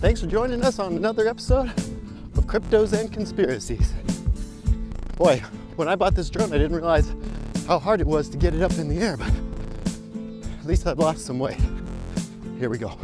Thanks for joining us on another episode of Cryptos and Conspiracies. Boy, when I bought this drone, I didn't realize how hard it was to get it up in the air, but at least I've lost some weight. Here we go.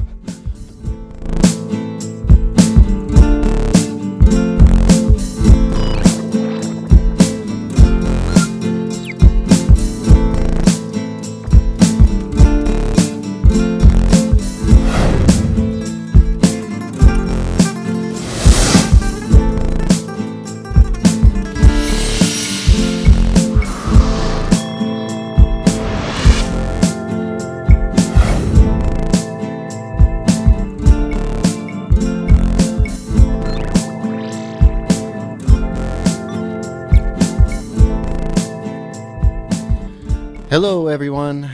Hello everyone,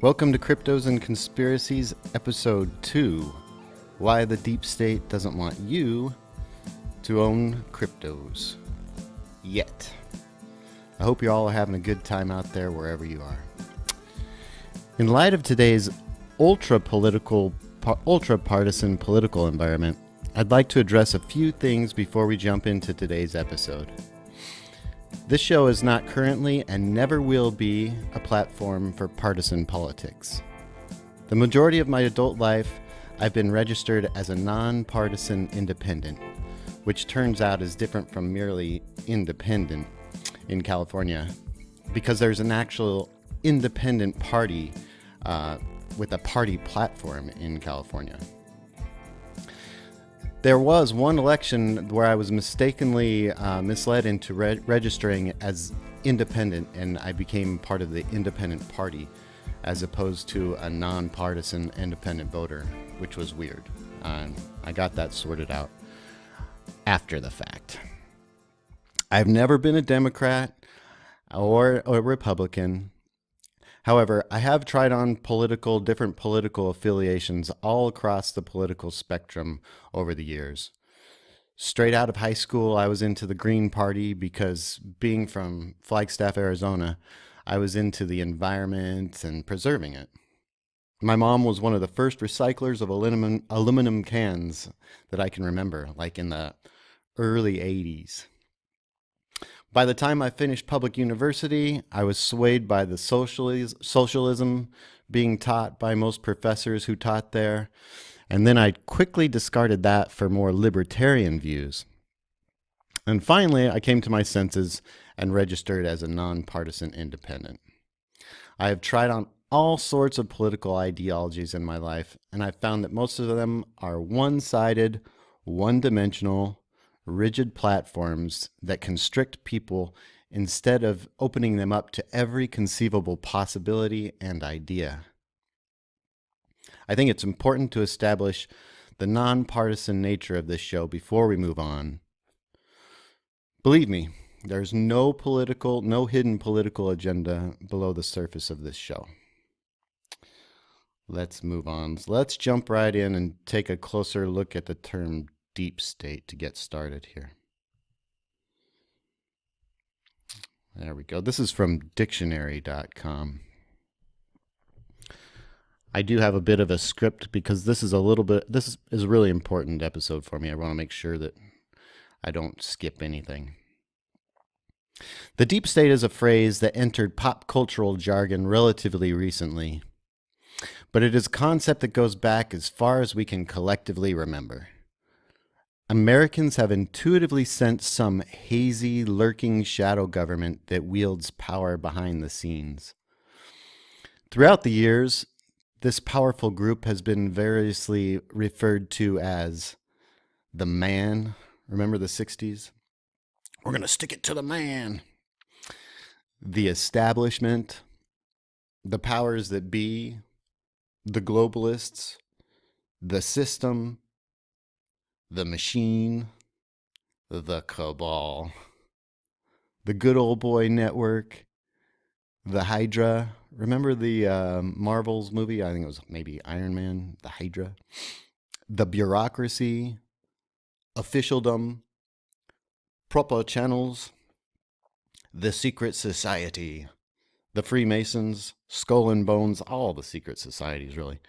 welcome to Cryptos and Conspiracies episode 2, Why the Deep State Doesn't Want You to Own Cryptos Yet. I hope you all are having a good time out there wherever you are. In light of today's ultra-partisan political environment, I'd like to address a few things before we jump into today's episode. This show is not currently and never will be a platform for partisan politics. The majority of my adult life, I've been registered as a nonpartisan independent, which turns out is different from merely independent in California, because there's an actual independent party with a party platform in California. There was one election where I was mistakenly misled into registering as independent, and I became part of the independent party as opposed to a nonpartisan independent voter, which was weird. I got that sorted out after the fact. I've never been a Democrat or a Republican. However, I have tried on different political affiliations all across the political spectrum over the years. Straight out of high school, I was into the Green Party because, being from Flagstaff, Arizona, I was into the environment and preserving it. My mom was one of the first recyclers of aluminum cans that I can remember, like in the early 80s. By the time I finished public university, I was swayed by the socialism being taught by most professors who taught there, and then I quickly discarded that for more libertarian views. And finally, I came to my senses and registered as a nonpartisan independent. I have tried on all sorts of political ideologies in my life, and I've found that most of them are one-sided, one-dimensional, rigid platforms that constrict people instead of opening them up to every conceivable possibility and idea. I think it's important to establish the nonpartisan nature of this show before we move on. Believe me, there's no hidden political agenda below the surface of this show. Let's move on. Let's jump right in and take a closer look at the term deep state to get started here. There we go. This is from dictionary.com. I do have a bit of a script because this is a really important episode for me. I want to make sure that I don't skip anything. The deep state is a phrase that entered pop cultural jargon relatively recently, but it is a concept that goes back as far as we can collectively remember. Americans have intuitively sensed some hazy, lurking shadow government that wields power behind the scenes. Throughout the years, this powerful group has been variously referred to as the man. Remember the 60s? We're going to stick it to the man. The establishment, the powers that be, the globalists, the system, the machine, the cabal, the good old boy network, the Hydra. Remember the Marvel's movie? I think it was maybe Iron Man, the Hydra. The bureaucracy, officialdom, proper channels, the secret society, the Freemasons, Skull and Bones, all the secret societies really,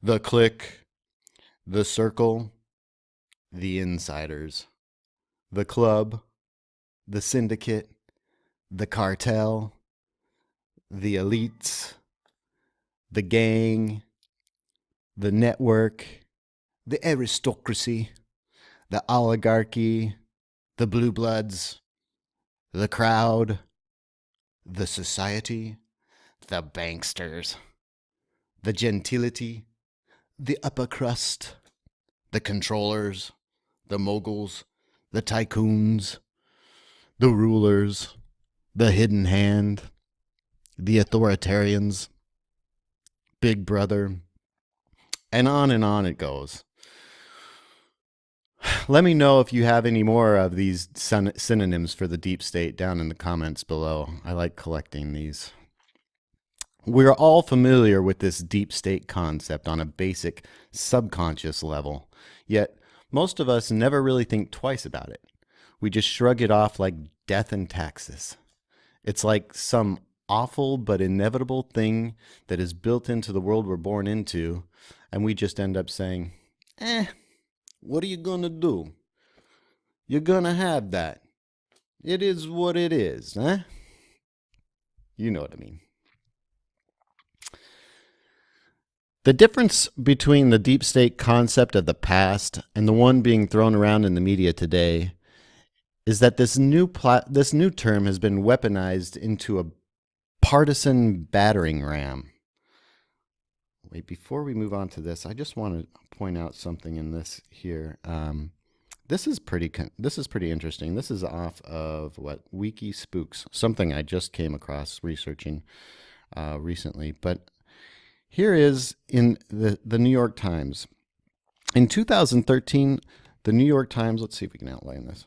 the clique, the circle, the insiders, the club, the syndicate, the cartel, the elites, the gang, the network, the aristocracy, the oligarchy, the blue bloods, the crowd, the society, the banksters, the gentility, the upper crust, the controllers, the moguls, the tycoons, the rulers, the hidden hand, the authoritarians, Big Brother, and on it goes. Let me know if you have any more of these synonyms for the deep state down in the comments below. I like collecting these. We're all familiar with this deep state concept on a basic subconscious level, yet most of us never really think twice about it. We just shrug it off like death and taxes. It's like some awful but inevitable thing that is built into the world we're born into, and we just end up saying, what are you gonna do? You're gonna have that. It is what it is, huh? You know what I mean. The difference between the deep state concept of the past and the one being thrown around in the media today is that this new term has been weaponized into a partisan battering ram. Wait, before we move on to this, I just want to point out something in this here. This is pretty interesting. This is off of Wiki Spooks, something I just came across researching recently. But here is in the New York Times. In 2013, the New York Times, let's see if we can outline this.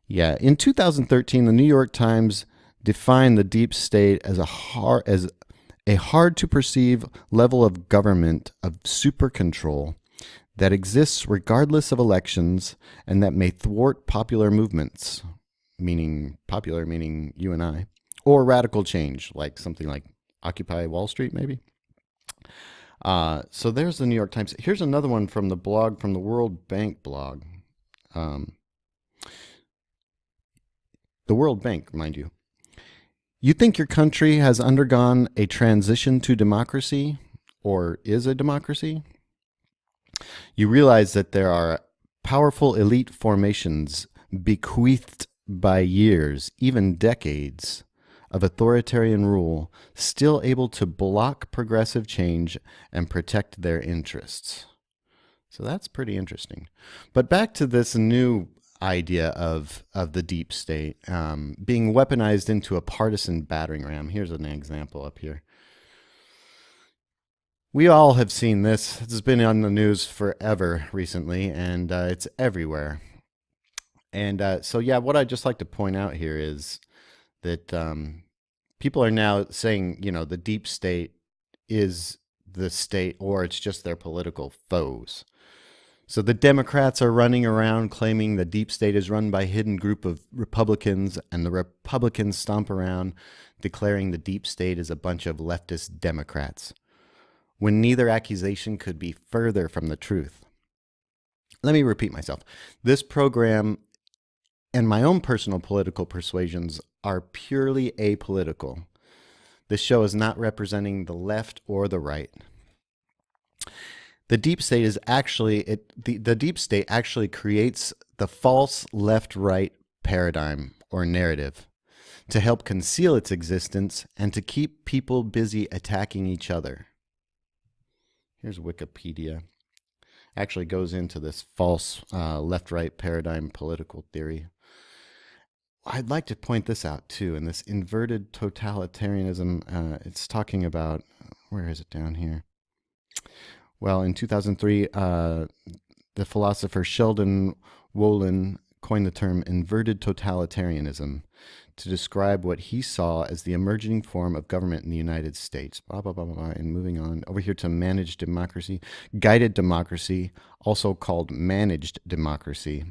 Yeah, in 2013, the New York Times defined the deep state as a hard to perceive level of government of super control that exists regardless of elections and that may thwart popular movements, meaning you and I, or radical change, like something like Occupy Wall Street, maybe. So there's the New York Times. Here's another one from the blog, from the World Bank blog. The World Bank, mind you. You think your country has undergone a transition to democracy, or is a democracy? You realize that there are powerful elite formations bequeathed by years, even decades, of authoritarian rule, still able to block progressive change and protect their interests. So that's pretty interesting. But back to this new idea of the deep state being weaponized into a partisan battering ram. Here's an example up here. We all have seen this. It's been on the news forever recently, and it's everywhere. And so, yeah, what I'd just like to point out here is that people are now saying, the deep state is the state, or it's just their political foes. So the Democrats are running around claiming the deep state is run by a hidden group of Republicans, and the Republicans stomp around declaring the deep state is a bunch of leftist Democrats, when neither accusation could be further from the truth. Let me repeat myself. This program and my own personal political persuasions are purely apolitical. This show is not representing the left or the right. The deep state is actually the deep state actually creates the false left-right paradigm or narrative to help conceal its existence and to keep people busy attacking each other. Here's Wikipedia. Actually goes into this false left-right paradigm political theory. I'd like to point this out too. In this inverted totalitarianism, it's talking about, where is it down here? Well, in 2003, the philosopher Sheldon Wolin coined the term inverted totalitarianism to describe what he saw as the emerging form of government in the United States. Blah, blah, blah, blah, blah. And moving on over here to managed democracy. Guided democracy, also called managed democracy,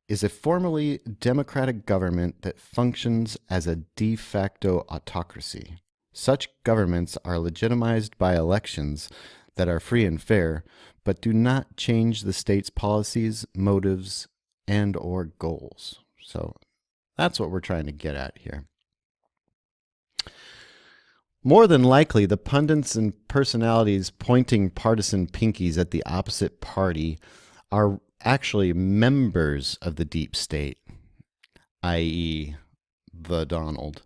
is a formally democratic government that functions as a de facto autocracy. Such governments are legitimized by elections that are free and fair, but do not change the state's policies, motives, and or goals. So that's what we're trying to get at here. More than likely, the pundits and personalities pointing partisan pinkies at the opposite party are actually members of the deep state, i.e., the Donald,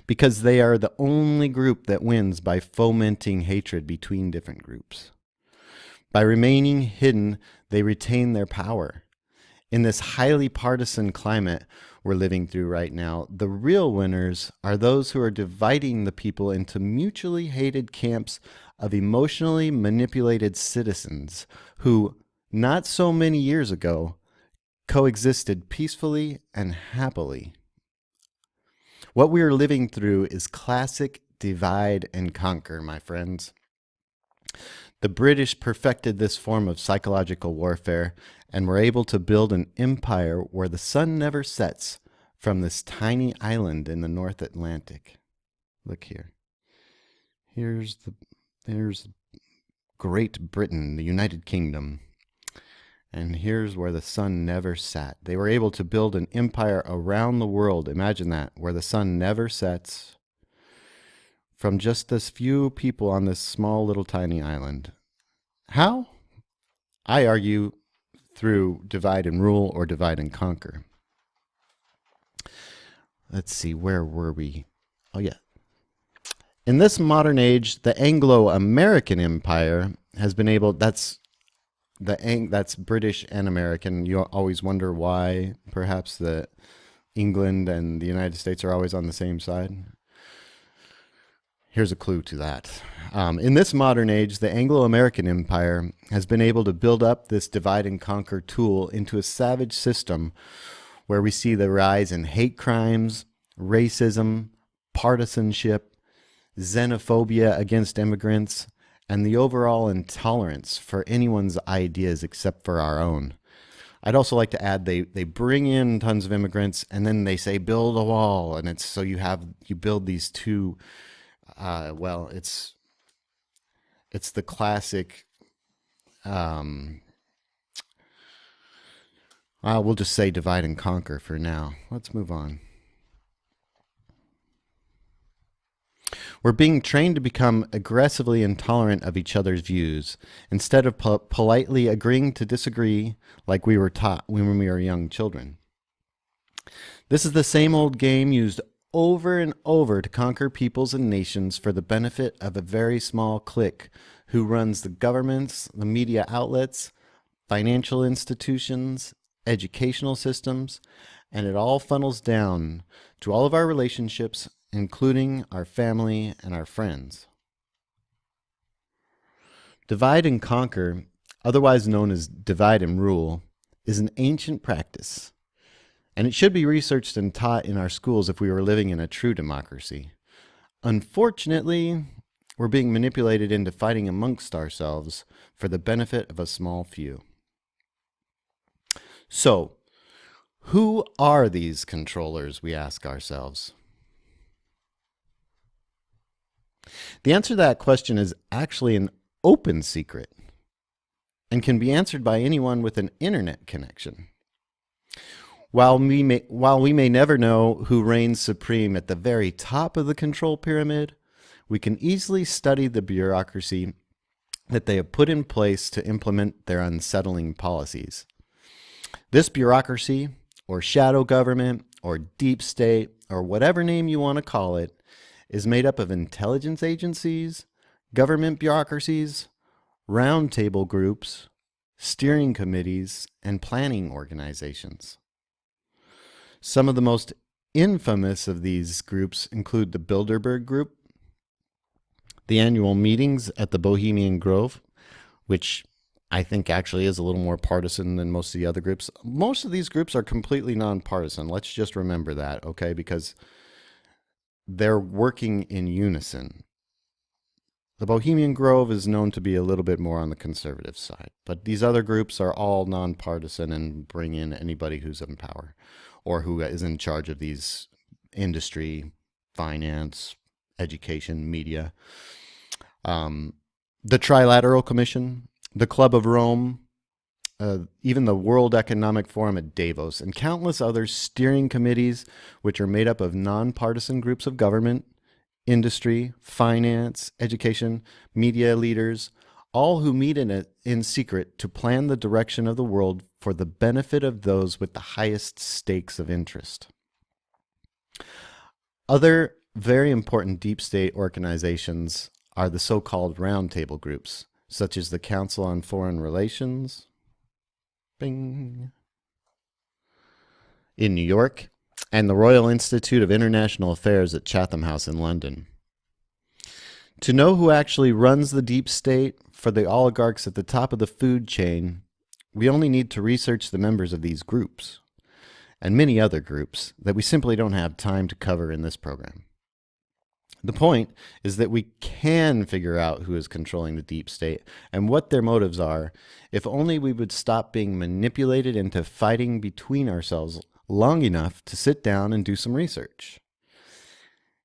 because they are the only group that wins by fomenting hatred between different groups. By remaining hidden, they retain their power. In this highly partisan climate we're living through right now, the real winners are those who are dividing the people into mutually hated camps of emotionally manipulated citizens who, not so many years ago, coexisted peacefully and happily. What we are living through is classic divide and conquer, my friends. The British perfected this form of psychological warfare and were able to build an empire where the sun never sets from this tiny island in the North Atlantic. Look here. There's Great Britain, the United Kingdom. And here's where the sun never set. They were able to build an empire around the world. Imagine that, where the sun never sets from just this few people on this small little tiny island. How? I argue through divide and rule or divide and conquer. Let's see, where were we? Oh, yeah. In this modern age, the Anglo-American Empire has been able, that's British and American. You always wonder why perhaps the England and the United States are always on the same side. Here's a clue to that. In this modern age, the Anglo-American Empire has been able to build up this divide and conquer tool into a savage system where we see the rise in hate crimes, racism, partisanship, xenophobia against immigrants, and the overall intolerance for anyone's ideas except for our own. I'd also like to add they bring in tons of immigrants and then they say build a wall, and it's so you build these two it's the classic we'll just say divide and conquer for now. Let's move on. We're being trained to become aggressively intolerant of each other's views instead of politely agreeing to disagree like we were taught when we were young children. This is the same old game used over and over to conquer peoples and nations for the benefit of a very small clique who runs the governments, the media outlets, financial institutions, educational systems, and it all funnels down to all of our relationships, including our family and our friends. Divide and conquer, otherwise known as divide and rule, is an ancient practice, and it should be researched and taught in our schools if we were living in a true democracy. Unfortunately, we're being manipulated into fighting amongst ourselves for the benefit of a small few. So, who are these controllers, we ask ourselves? The answer to that question is actually an open secret and can be answered by anyone with an internet connection. While we may never know who reigns supreme at the very top of the control pyramid, we can easily study the bureaucracy that they have put in place to implement their unsettling policies. This bureaucracy, or shadow government, or deep state, or whatever name you want to call it, is made up of intelligence agencies, government bureaucracies, roundtable groups, steering committees, and planning organizations. Some of the most infamous of these groups include the Bilderberg Group, the annual meetings at the Bohemian Grove, which I think actually is a little more partisan than most of the other groups. Most of these groups are completely nonpartisan. Let's just remember that, okay? Because they're working in unison. The Bohemian Grove is known to be a little bit more on the conservative side, but these other groups are all nonpartisan and bring in anybody who's in power or who is in charge of these industry, finance, education, media. The Trilateral Commission, the Club of Rome, even the World Economic Forum at Davos, and countless other steering committees, which are made up of nonpartisan groups of government, industry, finance, education, media leaders, all who meet in secret to plan the direction of the world for the benefit of those with the highest stakes of interest. Other very important deep state organizations are the so-called roundtable groups, such as the Council on Foreign Relations, bing, in New York, and the Royal Institute of International Affairs at Chatham House in London. To know who actually runs the deep state for the oligarchs at the top of the food chain, we only need to research the members of these groups, and many other groups that we simply don't have time to cover in this program. The point is that we can figure out who is controlling the deep state and what their motives are if only we would stop being manipulated into fighting between ourselves long enough to sit down and do some research.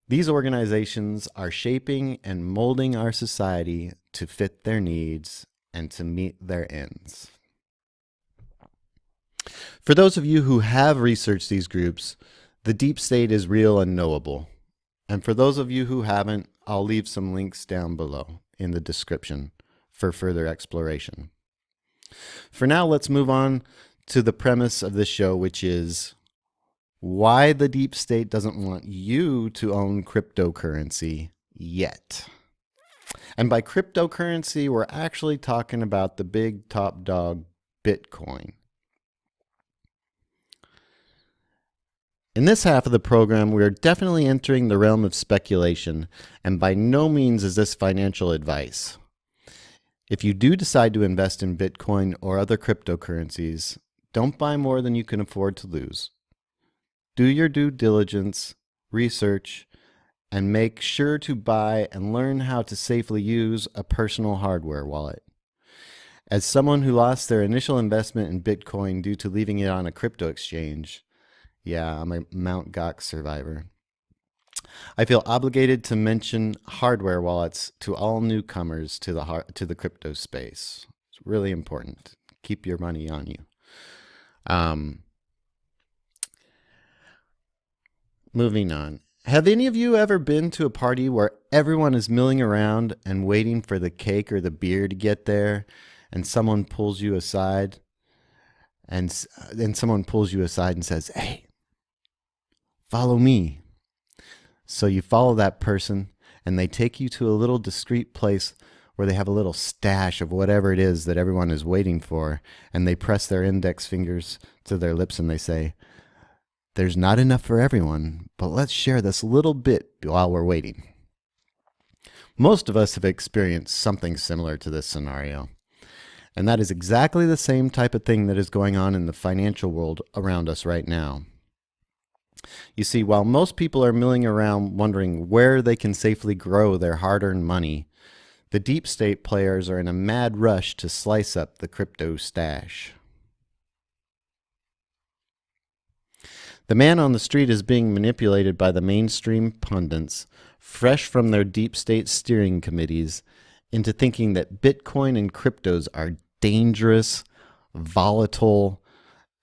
These organizations are shaping and molding our society to fit their needs and to meet their ends. For those of you who have researched these groups, the deep state is real and knowable. And for those of you who haven't, I'll leave some links down below in the description for further exploration. For now, let's move on to the premise of this show, which is why the deep state doesn't want you to own cryptocurrency yet. And by cryptocurrency, we're actually talking about the big top dog, Bitcoin. In this half of the program, we are definitely entering the realm of speculation, and by no means is this financial advice. If you do decide to invest in Bitcoin or other cryptocurrencies, don't buy more than you can afford to lose. Do your due diligence, research, and make sure to buy and learn how to safely use a personal hardware wallet. As someone who lost their initial investment in Bitcoin due to leaving it on a crypto exchange, yeah, I'm a Mt. Gox survivor, I feel obligated to mention hardware wallets to all newcomers to the crypto space. It's really important. Keep your money on you. Moving on. Have any of you ever been to a party where everyone is milling around and waiting for the cake or the beer to get there, and someone pulls you aside, and then someone pulls you aside and says, "Hey, follow me." So you follow that person, and they take you to a little discreet place where they have a little stash of whatever it is that everyone is waiting for, and they press their index fingers to their lips and they say, "There's not enough for everyone, but let's share this little bit while we're waiting." Most of us have experienced something similar to this scenario, and that is exactly the same type of thing that is going on in the financial world around us right now. You see, while most people are milling around wondering where they can safely grow their hard-earned money, the deep state players are in a mad rush to slice up the crypto stash. The man on the street is being manipulated by the mainstream pundits, fresh from their deep state steering committees, into thinking that Bitcoin and cryptos are dangerous, volatile,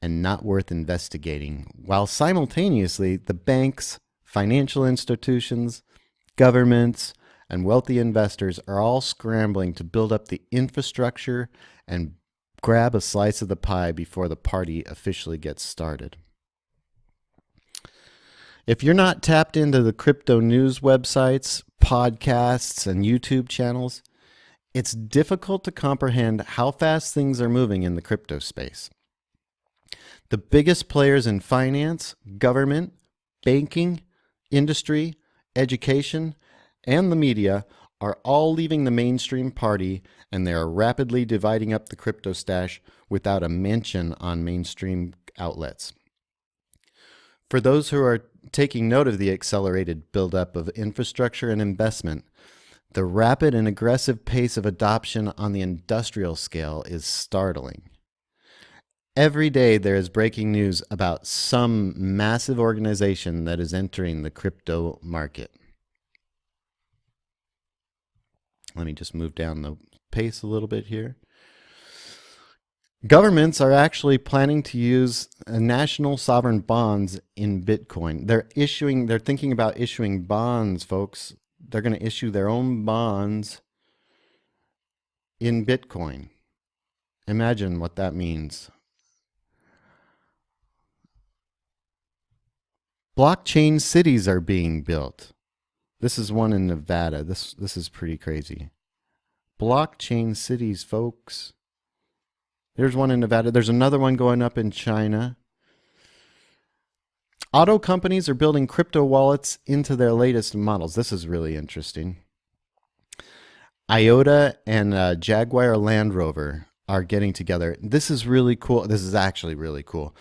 and not worth investigating, while simultaneously the banks, financial institutions, governments, and wealthy investors are all scrambling to build up the infrastructure and grab a slice of the pie before the party officially gets started. If you're not tapped into the crypto news websites, podcasts, and YouTube channels, it's difficult to comprehend how fast things are moving in the crypto space. The biggest players in finance, government, banking, industry, education, and the media are all leaving the mainstream party, and they are rapidly dividing up the crypto stash without a mention on mainstream outlets. For those who are taking note of the accelerated buildup of infrastructure and investment, the rapid and aggressive pace of adoption on the industrial scale is startling. Every day there is breaking news about some massive organization that is entering the crypto market. Let me just move down the pace a little bit here. Governments are actually planning to use national sovereign bonds in Bitcoin. They're thinking about issuing bonds, folks. They're going to issue their own bonds in Bitcoin. Imagine what that means. Blockchain cities are being built. This is one in Nevada. This is pretty crazy. Blockchain cities, folks. There's one in Nevada. There's another one going up in China. Auto companies are building crypto wallets into their latest models. This is really interesting. IOTA and Jaguar Land Rover are getting together. This is really cool. This is actually really cool.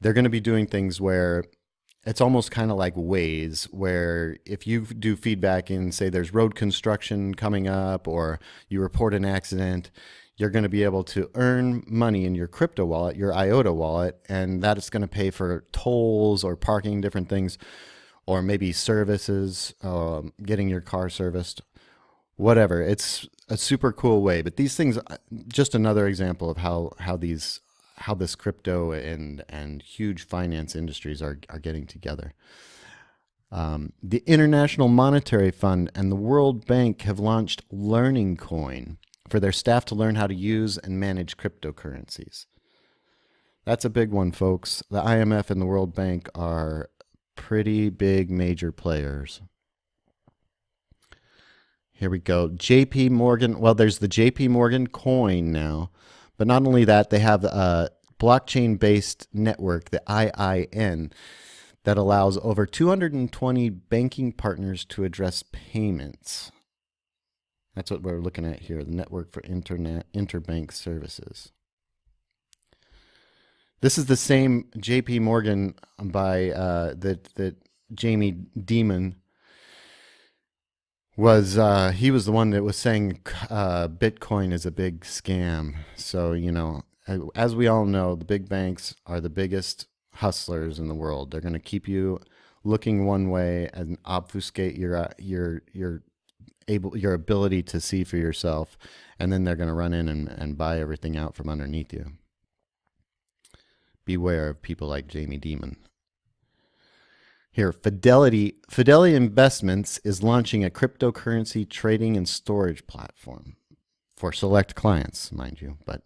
They're going to be doing things where it's almost kind of like Waze, where if you do feedback in, say, there's road construction coming up or you report an accident, you're going to be able to earn money in your crypto wallet, your IOTA wallet, and that is going to pay for tolls or parking, different things, or maybe services, getting your car serviced, whatever. It's a super cool way. But these things, just another example of how this crypto and huge finance industries are getting together. The International Monetary Fund and the World Bank have launched Learning Coin for their staff to learn how to use and manage cryptocurrencies. That's a big one, folks. The IMF and the World Bank are pretty big major players. Here we go. JP Morgan. Well, there's the JP Morgan coin now. But not only that, they have a blockchain-based network, the IIN, that allows over 220 banking partners to address payments. That's what we're looking at here, the network for interbank services. This is the same JP Morgan by that Jamie Dimon was. He was the one that was saying Bitcoin is a big scam. So, you know, as we all know, the big banks are the biggest hustlers in the world. They're going to keep you looking one way and obfuscate your ability to see for yourself, and then they're going to run in and buy everything out from underneath you. Beware of people like Jamie Dimon. Here, Fidelity Investments is launching a cryptocurrency trading and storage platform for select clients, mind you, but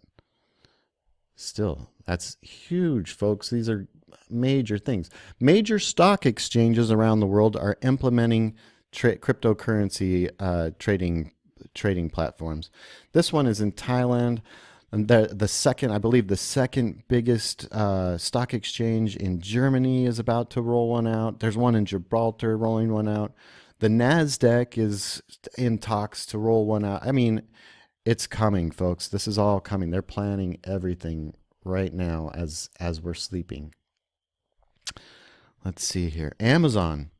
still, that's huge, folks. These are major things. Major stock exchanges around the world are implementing cryptocurrency trading platforms. This one is in Thailand, and the second biggest stock exchange in Germany is about to roll one out. There's one in Gibraltar rolling one out. The Nasdaq is in talks to roll one out. I mean, it's coming, folks. This is all coming. They're planning everything right now as we're sleeping. Let's see here. Amazon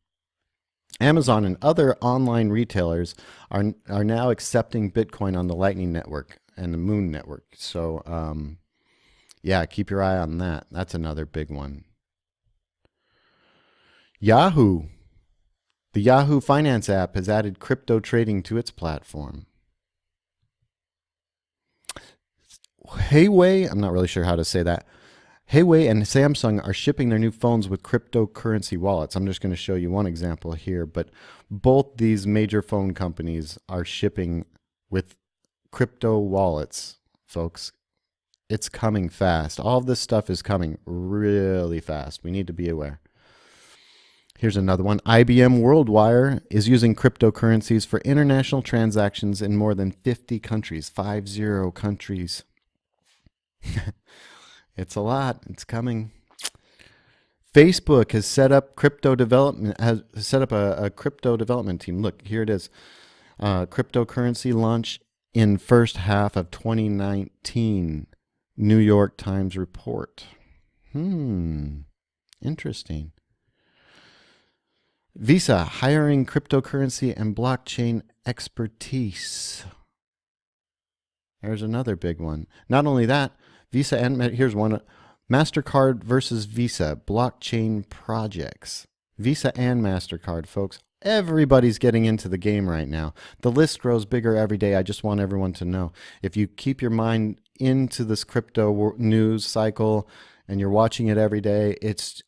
and other online retailers are now accepting Bitcoin on the Lightning Network and the Moon Network. So, yeah, keep your eye on that. That's another big one. Yahoo. The Yahoo Finance app has added crypto trading to its platform. Huawei, I'm not really sure how to say that. Huawei and Samsung are shipping their new phones with cryptocurrency wallets. I'm just going to show you one example here, but both these major phone companies are shipping with crypto wallets, folks. It's coming fast. All of this stuff is coming really fast. We need to be aware. Here's another one. IBM WorldWire is using cryptocurrencies for international transactions in more than 50 countries. 50 countries. It's a lot. It's coming. Facebook has set up a crypto development team. Look, here it is. Cryptocurrency launch in first half of 2019. New York Times report. Interesting. Visa hiring cryptocurrency and blockchain expertise. There's another big one. Not only that, Visa and here's one. MasterCard versus Visa blockchain projects. Visa and MasterCard, folks. Everybody's getting into the game right now. The list grows bigger every day. I just want everyone to know. If you keep your mind into this crypto news cycle and you're watching it every day, it's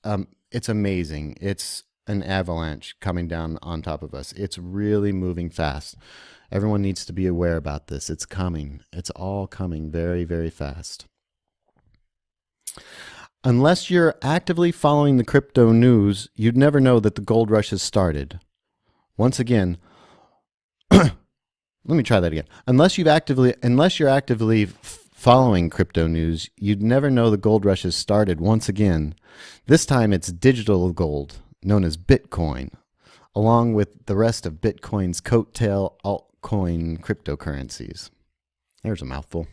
amazing. It's an avalanche coming down on top of us. It's really moving fast. Everyone needs to be aware about this. It's coming. It's all coming very, very fast. Unless you're actively following the crypto news, you'd never know that the gold rush has started. Once again, let me try that again. Unless you're actively following crypto news, you'd never know the gold rush has started. Once again, this time it's digital gold, known as Bitcoin, along with the rest of Bitcoin's coattail altcoin cryptocurrencies. There's a mouthful.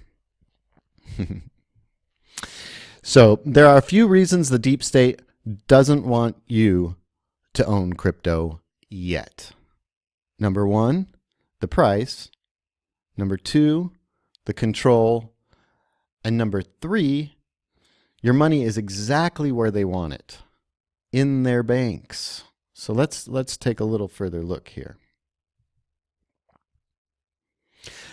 So there are a few reasons the deep state doesn't want you to own crypto yet. Number one, the price. Number two, the control. And number three, your money is exactly where they want it, in their banks. So let's take a little further look here.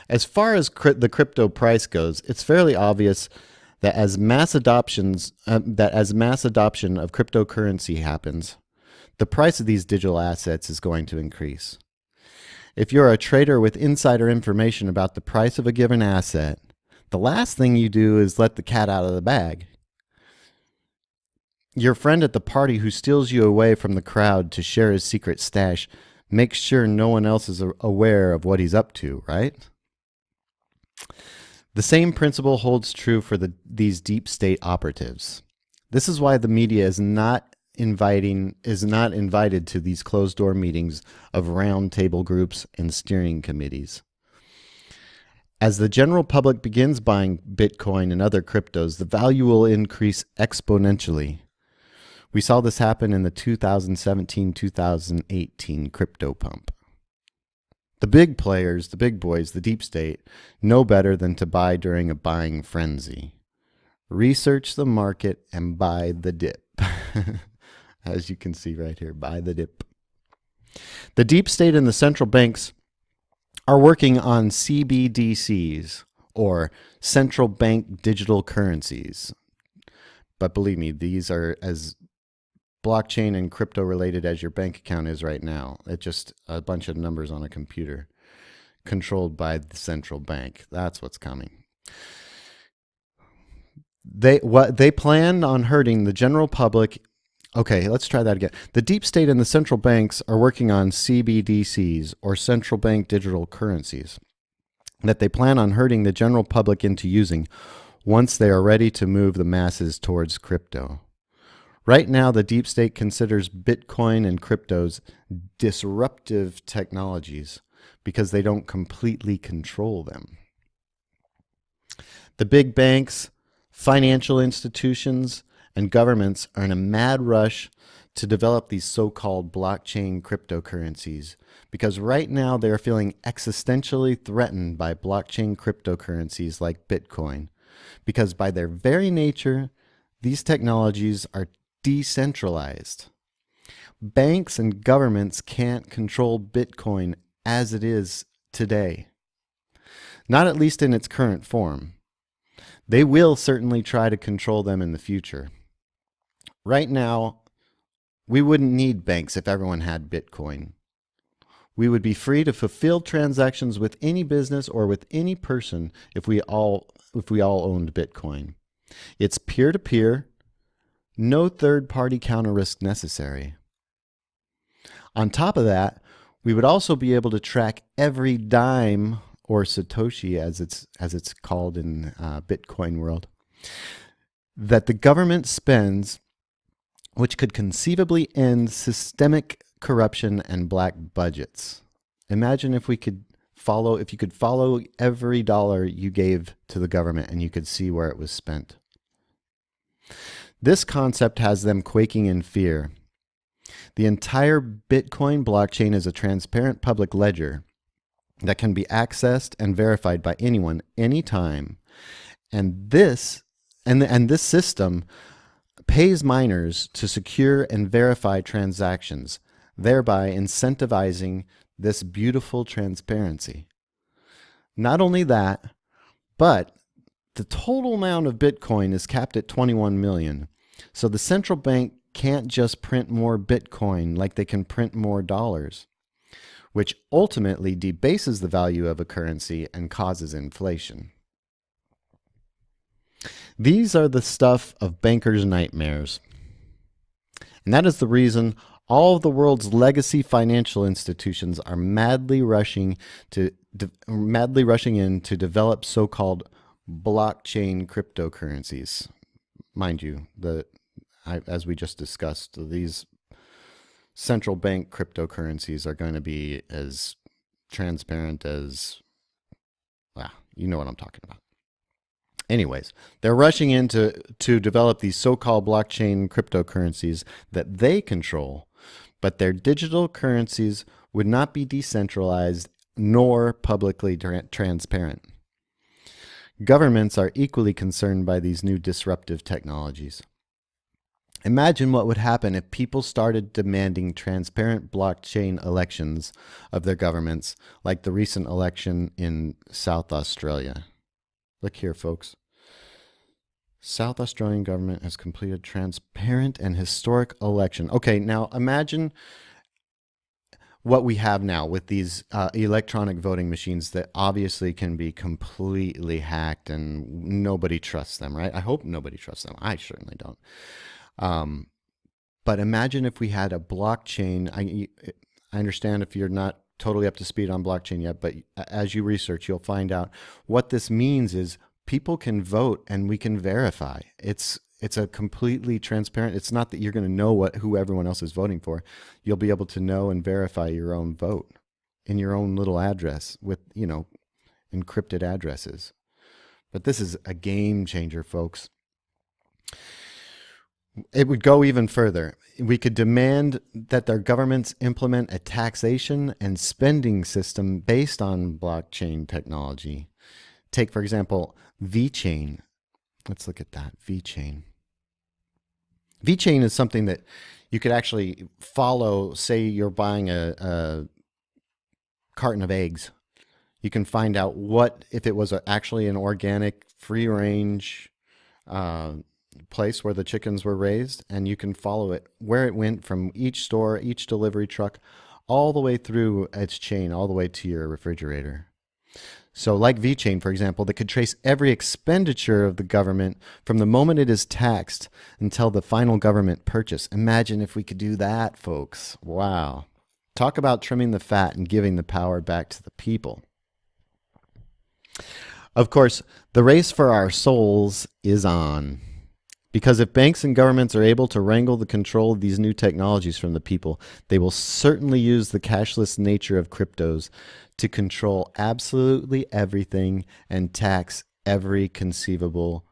As far as the crypto price goes, it's fairly obvious that as mass adoption of cryptocurrency happens, the price of these digital assets is going to increase. If you're a trader with insider information about the price of a given asset, the last thing you do is let the cat out of the bag. Your friend at the party who steals you away from the crowd to share his secret stash makes sure no one else is aware of what he's up to, right? The same principle holds true for these deep state operatives. This is why the media is not invited to these closed-door meetings of round-table groups and steering committees. As the general public begins buying Bitcoin and other cryptos, the value will increase exponentially. We saw this happen in the 2017-2018 crypto pump. The big players, the big boys, the deep state, know better than to buy during a buying frenzy. Research the market and buy the dip. As you can see right here, buy the dip. The deep state and the central banks are working on CBDCs, or central bank digital currencies. But believe me, these are as blockchain and crypto related as your bank account is right now. It's just a bunch of numbers on a computer controlled by the central bank. That's what's coming. They planned on hurting the general public. Okay, let's try that again. The deep state and the central banks are working on CBDCs, or central bank digital currencies, that they plan on hurting the general public into using once they are ready to move the masses towards crypto. Right now, the deep state considers Bitcoin and cryptos disruptive technologies because they don't completely control them. The big banks, financial institutions, and governments are in a mad rush to develop these so-called blockchain cryptocurrencies because right now they are feeling existentially threatened by blockchain cryptocurrencies like Bitcoin, because by their very nature, these technologies are decentralized. Banks and governments can't control Bitcoin as it is today. Not at least in its current form. They will certainly try to control them in the future. Right now, we wouldn't need banks if everyone had Bitcoin. We would be free to fulfill transactions with any business or with any person if we all owned Bitcoin. It's peer-to-peer. No third-party counter risk necessary. On top of that, we would also be able to track every dime, or Satoshi as it's called in Bitcoin world, that the government spends, which could conceivably end systemic corruption and black budgets. Imagine if you could follow every dollar you gave to the government and you could see where it was spent. This concept has them quaking in fear. The entire Bitcoin blockchain is a transparent public ledger that can be accessed and verified by anyone, anytime. And this system pays miners to secure and verify transactions. thereby incentivizing this beautiful transparency. Not only that, but the total amount of Bitcoin is capped at 21 million. So the central bank can't just print more Bitcoin like they can print more dollars, which ultimately debases the value of a currency and causes inflation. These are the stuff of bankers' nightmares. And that is the reason all of the world's legacy financial institutions are madly rushing in to develop so-called blockchain cryptocurrencies. Mind you, as we just discussed, these central bank cryptocurrencies are going to be as transparent as, well, you know what I'm talking about. Anyways, they're rushing in to develop these so-called blockchain cryptocurrencies that they control, but their digital currencies would not be decentralized nor publicly transparent. Governments are equally concerned by these new disruptive technologies. Imagine what would happen if people started demanding transparent blockchain elections of their governments, like the recent election in South Australia. Look here, folks. South Australian government has completed transparent and historic election. Okay, now imagine what we have now with these electronic voting machines that obviously can be completely hacked and nobody trusts them, right? I hope nobody trusts them. I certainly don't. But imagine if we had a blockchain. I understand if you're not totally up to speed on blockchain yet, but as you research, you'll find out what this means is people can vote and we can verify. It's a completely transparent. It's not that you're going to know who everyone else is voting for. You'll be able to know and verify your own vote in your own little address with, encrypted addresses. But this is a game changer, folks. It would go even further. We could demand that their governments implement a taxation and spending system based on blockchain technology. Take, for example, VeChain. Let's look at that, VeChain. VeChain is something that you could actually follow. Say you're buying a carton of eggs. You can find out if it was actually an organic, free-range place where the chickens were raised, and you can follow it where it went from each store, each delivery truck, all the way through its chain, all the way to your refrigerator. So like VeChain, for example, that could trace every expenditure of the government from the moment it is taxed until the final government purchase. Imagine if we could do that, folks. Wow. Talk about trimming the fat and giving the power back to the people. Of course, the race for our souls is on. Because if banks and governments are able to wrangle the control of these new technologies from the people, they will certainly use the cashless nature of cryptos to control absolutely everything and tax every conceivable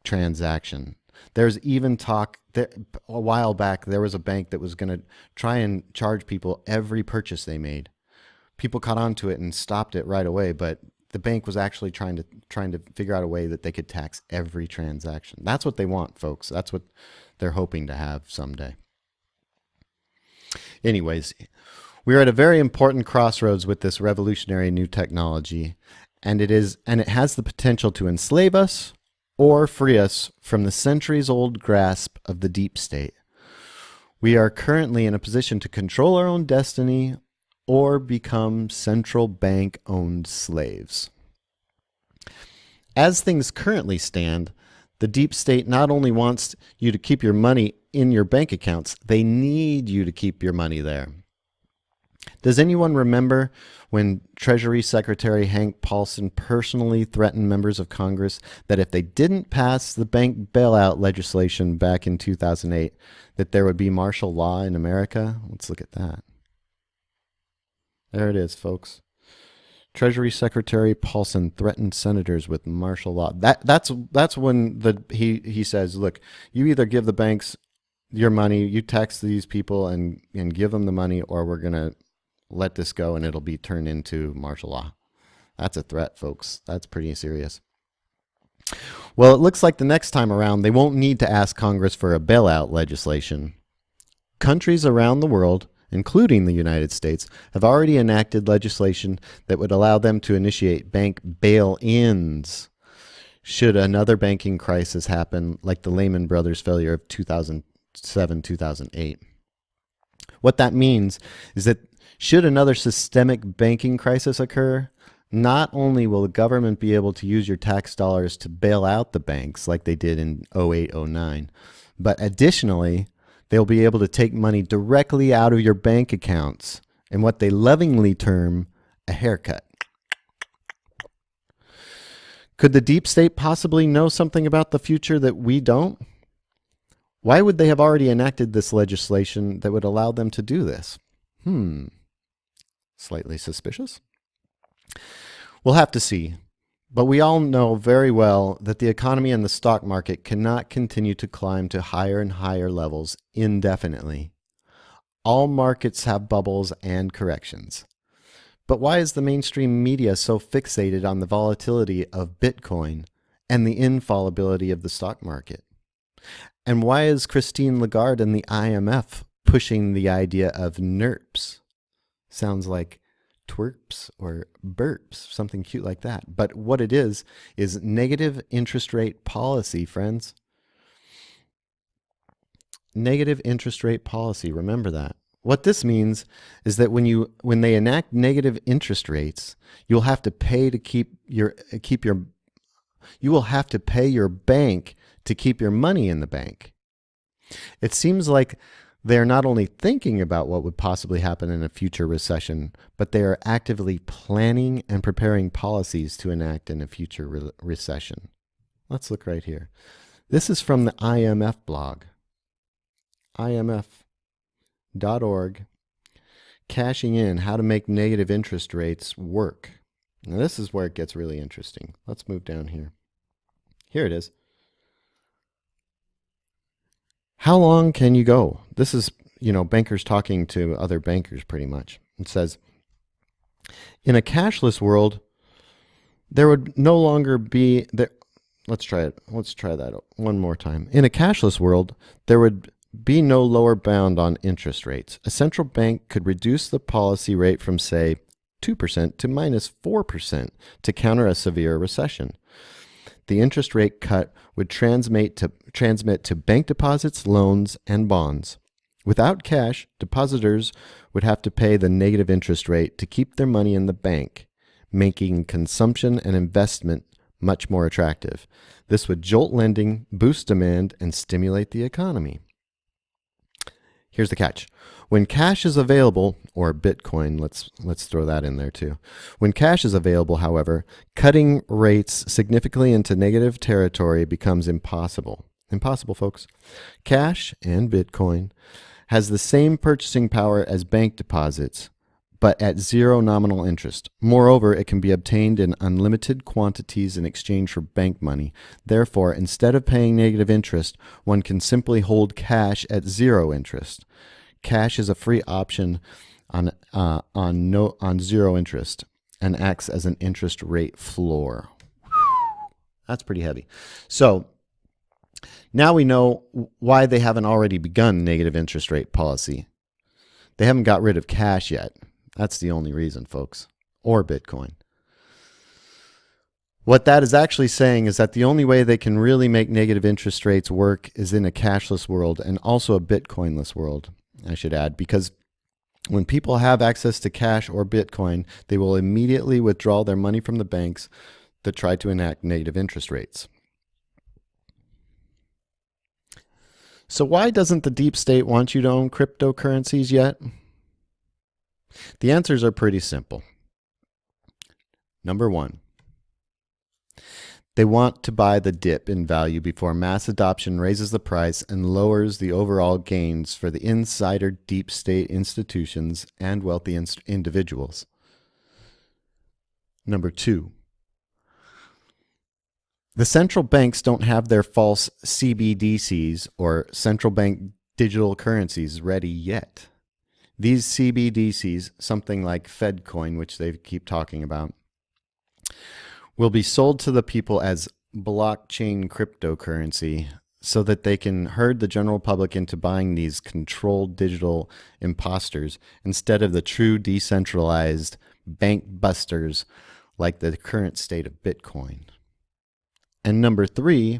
transaction. There's even talk, a while back, there was a bank that was going to try and charge people every purchase they made. People caught on to it and stopped it right away, but the bank was actually trying to figure out a way that they could tax every transaction. That's what they want, folks. That's what they're hoping to have someday. Anyways, we're at a very important crossroads with this revolutionary new technology, and it has the potential to enslave us or free us from the centuries-old grasp of the deep state. We are currently in a position to control our own destiny or become central bank-owned slaves. As things currently stand, the deep state not only wants you to keep your money in your bank accounts, they need you to keep your money there. Does anyone remember when Treasury Secretary Hank Paulson personally threatened members of Congress that if they didn't pass the bank bailout legislation back in 2008, that there would be martial law in America? Let's look at that. There it is, folks. Treasury Secretary Paulson threatened senators with martial law. That's when he says, look, you either give the banks your money, you tax these people and give them the money, or we're going to let this go and it'll be turned into martial law. That's a threat, folks. That's pretty serious. Well, it looks like the next time around, they won't need to ask Congress for a bailout legislation. Countries around the world, including the United States, have already enacted legislation that would allow them to initiate bank bail-ins should another banking crisis happen like the Lehman Brothers failure of 2007, 2008. What that means is that should another systemic banking crisis occur, not only will the government be able to use your tax dollars to bail out the banks like they did in 08, 09, but additionally, they'll be able to take money directly out of your bank accounts in what they lovingly term a haircut. Could the deep state possibly know something about the future that we don't? Why would they have already enacted this legislation that would allow them to do this? Slightly suspicious. We'll have to see. But we all know very well that the economy and the stock market cannot continue to climb to higher and higher levels indefinitely. All markets have bubbles and corrections. But why is the mainstream media so fixated on the volatility of Bitcoin and the infallibility of the stock market? And why is Christine Lagarde and the IMF pushing the idea of NERPs? Sounds like twerps or burps, something cute like that. But what it is negative interest rate policy, friends. Negative interest rate policy, remember that. What this means is that when they enact negative interest rates, you'll have to pay to you will have to pay your bank to keep your money in the bank. It seems like they're not only thinking about what would possibly happen in a future recession, but they are actively planning and preparing policies to enact in a future recession. Let's look right here. This is from the IMF blog, imf.org, cashing in how to make negative interest rates work. Now this is where it gets really interesting. Let's move down here. Here it is. How long can you go? This is, bankers talking to other bankers pretty much. It says, in a cashless world, there would no longer be there. Let's try it. Let's try that one more time. In a cashless world, there would be no lower bound on interest rates. A central bank could reduce the policy rate from, say, 2% to minus 4% to counter a severe recession. The interest rate cut would transmit to bank deposits, loans, and bonds. Without cash, depositors would have to pay the negative interest rate to keep their money in the bank, making consumption and investment much more attractive. This would jolt lending, boost demand, and stimulate the economy. Here's the catch. When cash is available, or Bitcoin, let's throw that in there too. When cash is available, however, cutting rates significantly into negative territory becomes impossible. Impossible, folks. Cash and Bitcoin has the same purchasing power as bank deposits, but at zero nominal interest. Moreover, it can be obtained in unlimited quantities in exchange for bank money. Therefore, instead of paying negative interest, one can simply hold cash at zero interest. Cash is a free option on zero interest and acts as an interest rate floor. That's pretty heavy. So now we know why they haven't already begun negative interest rate policy. They haven't got rid of cash yet. That's the only reason, folks, or Bitcoin. What that is actually saying is that the only way they can really make negative interest rates work is in a cashless world and also a Bitcoinless world, I should add, because when people have access to cash or Bitcoin, they will immediately withdraw their money from the banks that try to enact negative interest rates. So why doesn't the deep state want you to own cryptocurrencies yet? The answers are pretty simple. Number one, they want to buy the dip in value before mass adoption raises the price and lowers the overall gains for the insider deep state institutions and wealthy individuals. Number two, the central banks don't have their false CBDCs or central bank digital currencies ready yet. These CBDCs, something like FedCoin, which they keep talking about, will be sold to the people as blockchain cryptocurrency so that they can herd the general public into buying these controlled digital imposters instead of the true decentralized bank busters like the current state of Bitcoin. And number 3,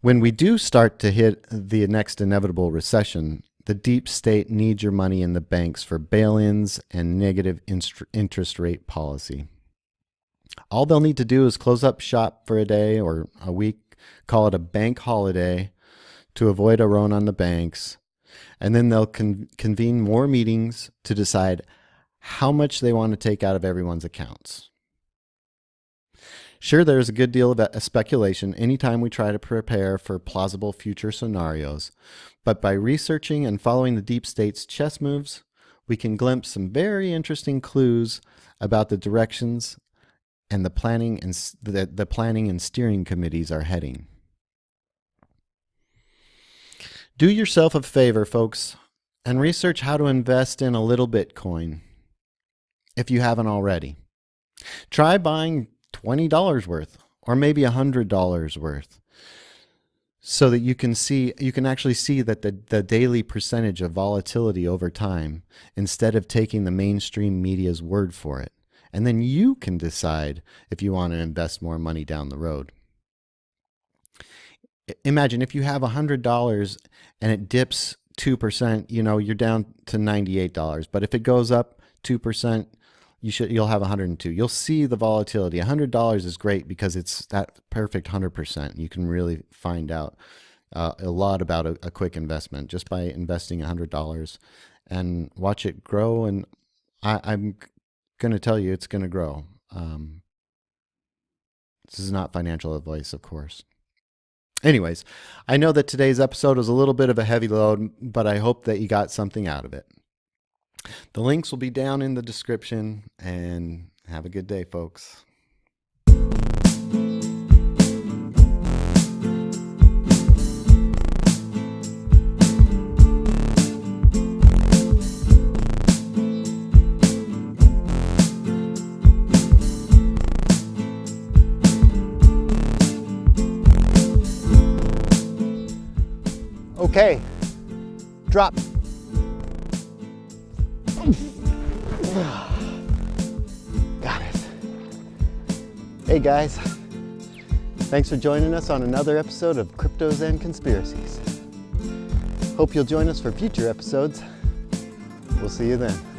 when we do start to hit the next inevitable recession, the deep state needs your money in the banks for bail-ins and negative interest rate policy. All they'll need to do is close up shop for a day or a week, call it a bank holiday to avoid a run on the banks, and then they'll convene more meetings to decide how much they want to take out of everyone's accounts. Sure, there's a good deal of speculation anytime we try to prepare for plausible future scenarios, but by researching and following the deep state's chess moves, we can glimpse some very interesting clues about the directions and the planning and steering committees are heading. Do yourself a favor, folks, and research how to invest in a little Bitcoin if you haven't already. Try buying $20 worth or maybe $100 worth so that you can actually see that the daily percentage of volatility over time instead of taking the mainstream media's word for it. And then you can decide if you want to invest more money down the road. Imagine if you have $100 and it dips 2%, you're down to $98. But if it goes up 2%, you'll have 102. You'll see the volatility. $100 is great because it's that perfect 100%. You can really find out a lot about a quick investment just by investing $100 and watch it grow. And I'm going to tell you it's going to grow. This is not financial advice, of course. Anyways, I know that today's episode was a little bit of a heavy load, but I hope that you got something out of it. The links will be down in the description, and have a good day, folks. Okay, drop. Got it. Hey guys, thanks for joining us on another episode of Cryptos and Conspiracies. Hope you'll join us for future episodes. We'll see you then.